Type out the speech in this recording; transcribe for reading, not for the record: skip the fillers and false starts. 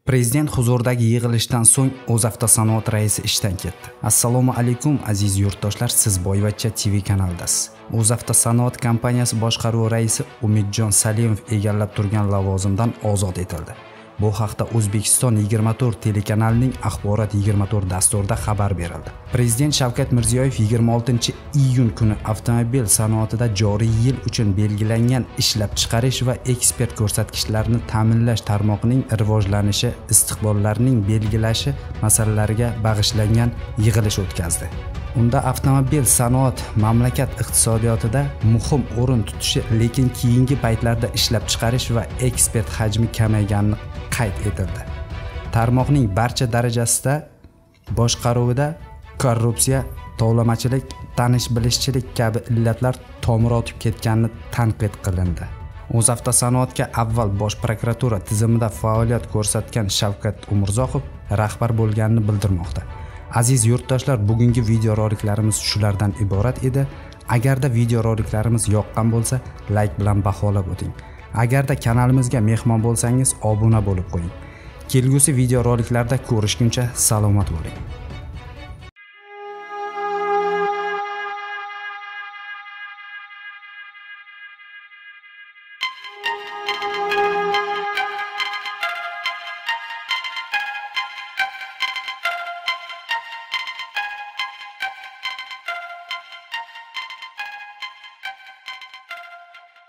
Prezident huzuridagi yig'ilishdan so'ng O'zavtosanoat raisi ishdan ketdi. Assalomu alaykum aziz yurtdoshlar, siz Boyvachcha TV kanalidasiz. O'zavtosanoat kompaniyasi boshqaruvi raisi Umidjon Salimov egallab turgan lavozimdan ozod etildi. Bu haqda O'zbekiston 24 telekanalining Axborot 24 dasturida xabar berildi. Prezident Shavkat Mirziyoyev 26-iyun kuni avtomobil sanoatida joriy yil uchun belgilangan ishlab chiqarish va eksport ko'rsatkichlarini ta'minlash tarmog'ining rivojlanishi, istiqbollarining belgilashi masalalariga bag'ishlangan yig'ilish o'tkazdi. Unda avtomobil sanoat mamlakat iqtisodiyotida muhim o'rin tutishi, lekin keyingi paytlarda ishlab chiqarish va eksport hajmi kamayganini qayd etildi. Tarmoqning barcha darajasida boshqaruvida korrupsiya, tovlamachilik, tanish-bilishchilik kabi illatlar tomir otib ketganini tanqid qilindi. O'zavtosanoatga avval Bosh prokuratura tizimida faoliyat ko'rsatgan Shavkat Umurzoqov rahbar bo'lganini bildirmoqda. Aziz yurtdoshlar, bugungi videoroliklarimiz shulardan iborat edi. Agarda videoroliklarimiz yoqqan bo'lsa, like bilan baholab o'ting. Agarda kanalimizga mehmon bo'lsangiz, obuna bo'lib qo'ying. Kelgusi videoroliklarda ko'rishguncha salomat bo'ling.